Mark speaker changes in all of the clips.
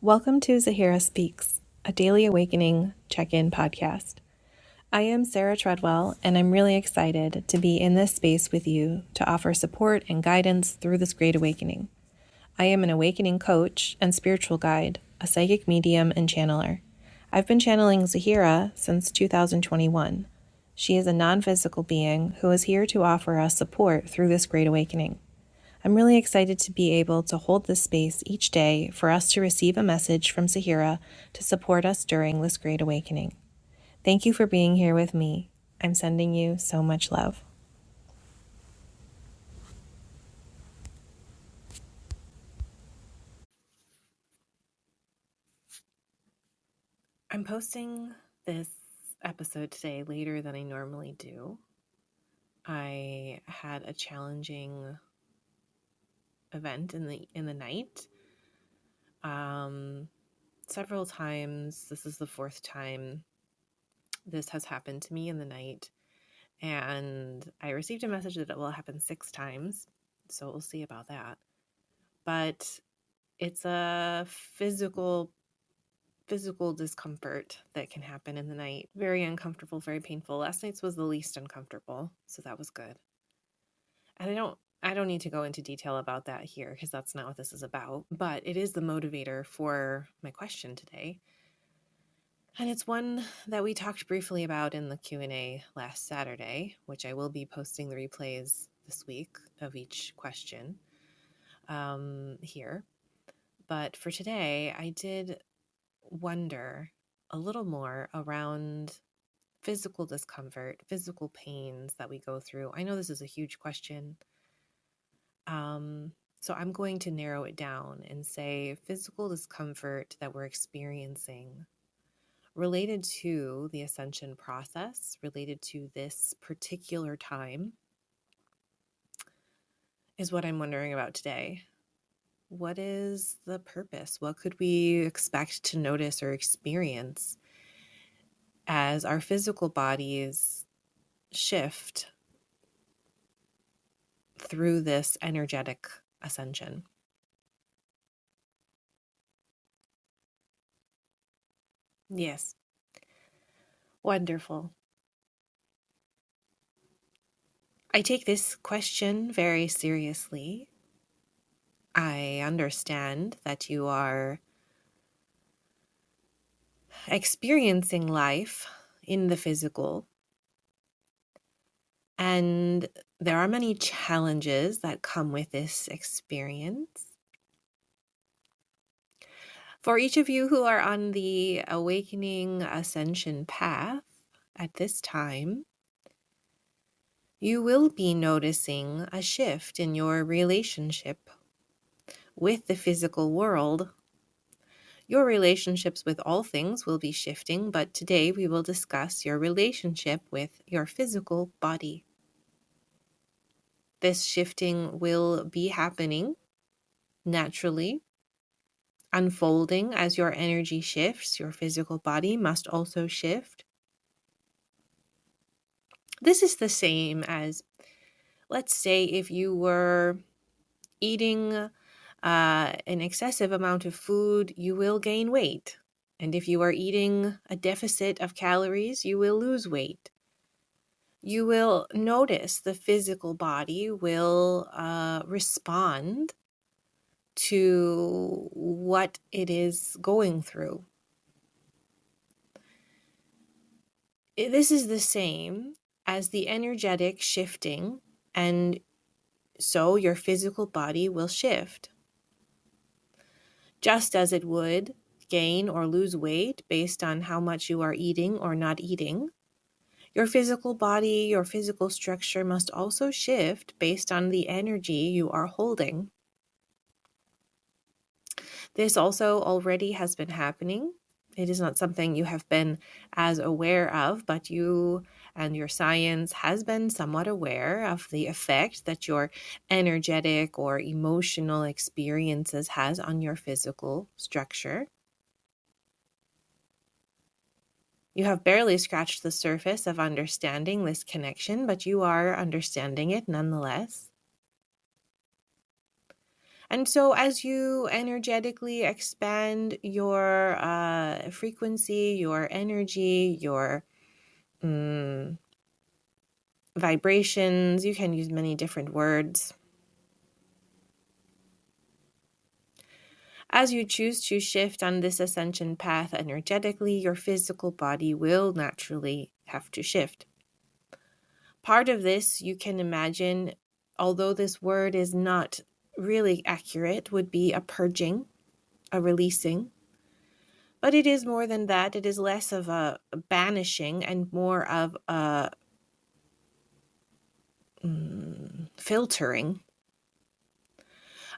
Speaker 1: Welcome to Zahera Speaks, a daily awakening check-in podcast. I am Sara Treadwell, and I'm really excited to be in this space with you to offer support and guidance through this great awakening. I am an awakening coach and spiritual guide, a psychic medium and channeler. I've been channeling Zahera since 2021. She is a non-physical being who is here to offer us support through this great awakening. I'm really excited to be able to hold this space each day for us to receive a message from Zahera to support us during this great awakening. Thank you for being here with me. I'm sending you so much love. I'm posting this episode today later than I normally do. I had a challenging event in the night. Several times. This is the fourth time this has happened to me in the night. And I received a message that it will happen 6 times. So we'll see about that. But it's a physical discomfort that can happen in the night. Very uncomfortable, very painful. Last night's was the least uncomfortable, so that was good. And I don't need to go into detail about that here because that's not what this is about, but it is the motivator for my question today. And it's one that we talked briefly about in the Q&A last Saturday, which I will be posting the replays this week of each question here. But for today, I did wonder a little more around physical discomfort, physical pains that we go through. I know this is a huge question. So I'm going to narrow it down and say physical discomfort that we're experiencing related to the ascension process, related to this particular time, is what I'm wondering about today. What is the purpose? What could we expect to notice or experience as our physical bodies shift through this energetic ascension? Yes. Wonderful. I take this question very seriously. I understand that you are experiencing life in the physical, and there are many challenges that come with this experience. For each of you who are on the awakening ascension path at this time, you will be noticing a shift in your relationship with the physical world. Your relationships with all things will be shifting, but today we will discuss your relationship with your physical body. This shifting will be happening naturally, unfolding as your energy shifts. Your physical body must also shift. This is the same as, let's say, if you were eating an excessive amount of food, you will gain weight. And if you are eating a deficit of calories, you will lose weight. You will notice the physical body will respond to what it is going through. This is the same as the energetic shifting, and so your physical body will shift. Just as it would gain or lose weight based on how much you are eating or not eating, your physical body, your physical structure must also shift based on the energy you are holding. This also already has been happening. It is not something you have been as aware of, but you and your science has been somewhat aware of the effect that your energetic or emotional experiences has on your physical structure. You have barely scratched the surface of understanding this connection, but you are understanding it nonetheless. And so as you energetically expand your frequency, your energy, your vibrations, you can use many different words. As you choose to shift on this ascension path energetically, your physical body will naturally have to shift. Part of this, you can imagine, although this word is not really accurate, would be a purging, a releasing. But it is more than that. It is less of a banishing and more of a filtering.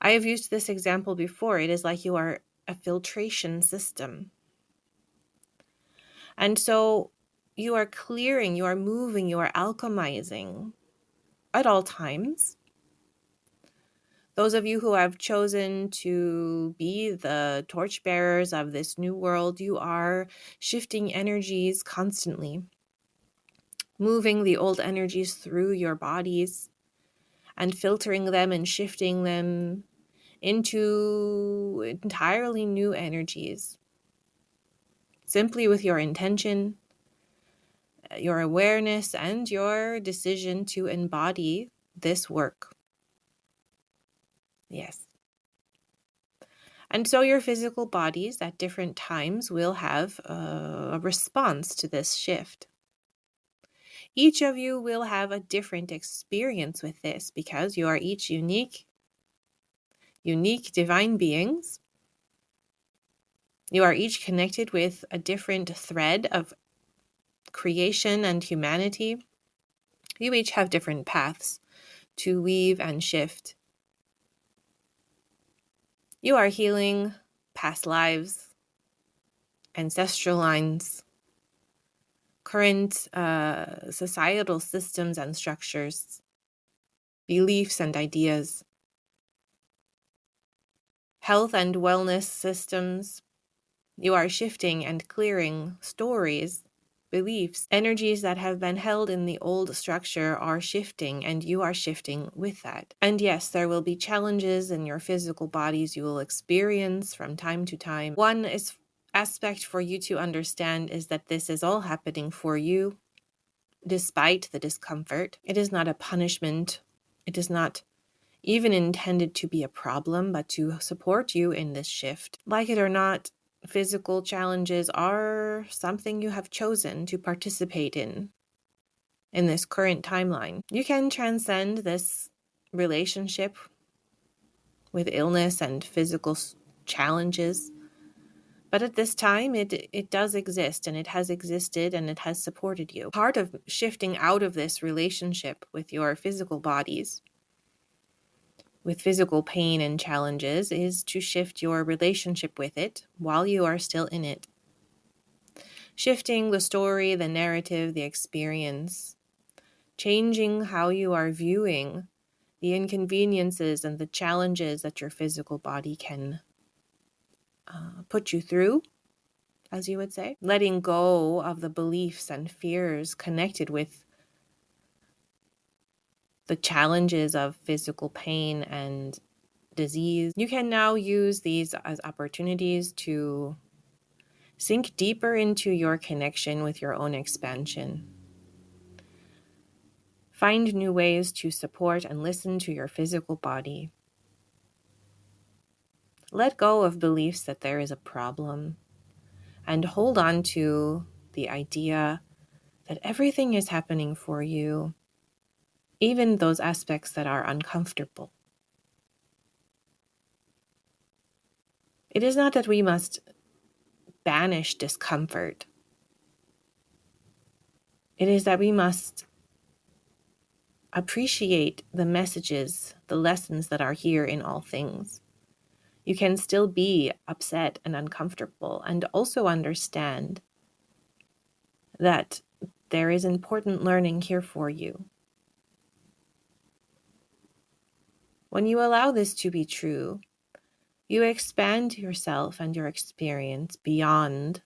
Speaker 1: I have used this example before. It is like you are a filtration system. And so you are clearing, you are moving, you are alchemizing at all times. Those of you who have chosen to be the torchbearers of this new world, you are shifting energies constantly, moving the old energies through your bodies and filtering them and shifting them into entirely new energies. Simply with your intention, your awareness, and your decision to embody this work. Yes. And so your physical bodies at different times will have a response to this shift. Each of you will have a different experience with this because you are each unique divine beings. You are each connected with a different thread of creation and humanity. You each have different paths to weave and shift. You are healing past lives, ancestral lines, current societal systems and structures, beliefs and ideas, health and wellness systems. You are shifting and clearing stories, beliefs, energies that have been held in the old structure are shifting, and you are shifting with that. And yes, there will be challenges in your physical bodies you will experience from time to time. One aspect for you to understand is that this is all happening for you, despite the discomfort. It is not a punishment. It is not even intended to be a problem, but to support you in this shift. Like it or not, physical challenges are something you have chosen to participate in this current timeline. You can transcend this relationship with illness and physical challenges, but at this time it does exist, and it has existed, and it has supported you. Part of shifting out of this relationship with your physical bodies, with physical pain and challenges, is to shift your relationship with it while you are still in it. Shifting the story, the narrative, the experience, changing how you are viewing the inconveniences and the challenges that your physical body can put you through, as you would say. Letting go of the beliefs and fears connected with the challenges of physical pain and disease. You can now use these as opportunities to sink deeper into your connection with your own expansion. Find new ways to support and listen to your physical body. Let go of beliefs that there is a problem, and hold on to the idea that everything is happening for you, even those aspects that are uncomfortable. It is not that we must banish discomfort. It is that we must appreciate the messages, the lessons that are here in all things. You can still be upset and uncomfortable, and also understand that there is important learning here for you. When you allow this to be true, you expand yourself and your experience beyond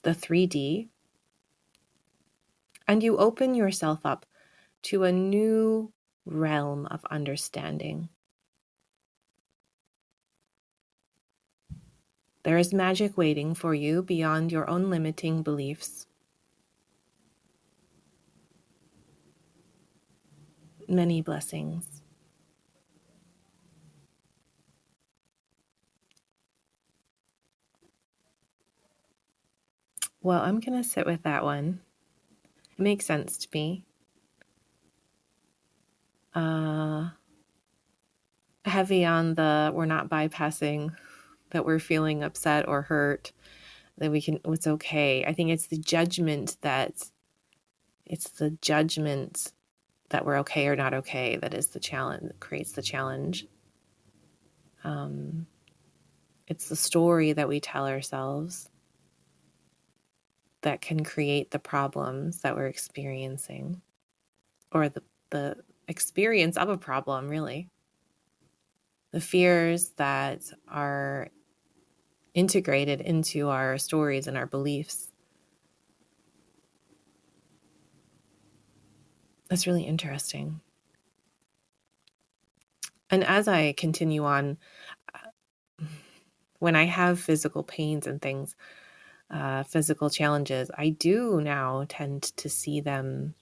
Speaker 1: the 3D, and you open yourself up to a new realm of understanding. There is magic waiting for you beyond your own limiting beliefs. Many blessings. Well, I'm going to sit with that one. It makes sense to me. Heavy on the we're not bypassing that we're feeling upset or hurt, that it's okay. I think it's the judgment that we're okay or not okay that is the challenge, that creates the challenge. It's the story that we tell ourselves that can create the problems that we're experiencing, or the experience of a problem, really. The fears that are integrated into our stories and our beliefs. That's really interesting. And as I continue on, when I have physical pains and things, physical challenges, I do now tend to see them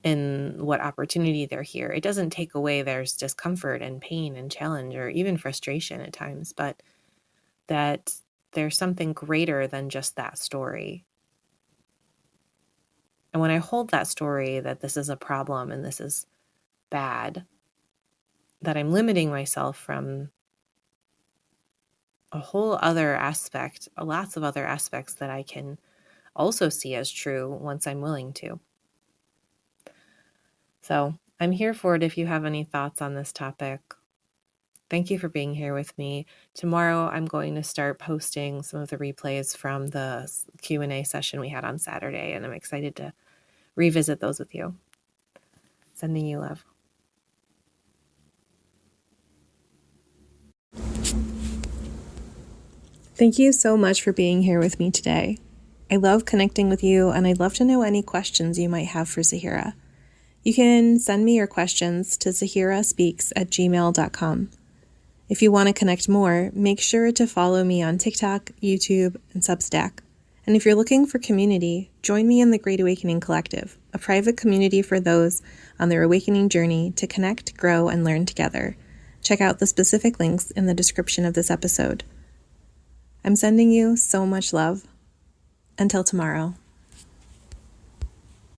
Speaker 1: in what opportunity they're here. It doesn't take away there's discomfort and pain and challenge or even frustration at times, but that there's something greater than just that story. And when I hold that story that this is a problem and this is bad, that I'm limiting myself from a whole other aspect, lots of other aspects that I can also see as true once I'm willing to. So I'm here for it if you have any thoughts on this topic. Thank you for being here with me. Tomorrow, I'm going to start posting some of the replays from the Q&A session we had on Saturday, and I'm excited to revisit those with you. Sending you love. Thank you so much for being here with me today. I love connecting with you, and I'd love to know any questions you might have for Zahera. You can send me your questions to zaheraspeaks@gmail.com. If you want to connect more, make sure to follow me on TikTok, YouTube, and Substack. And if you're looking for community, join me in the Great Awakening Collective, a private community for those on their awakening journey to connect, grow, and learn together. Check out the specific links in the description of this episode. I'm sending you so much love. Until tomorrow.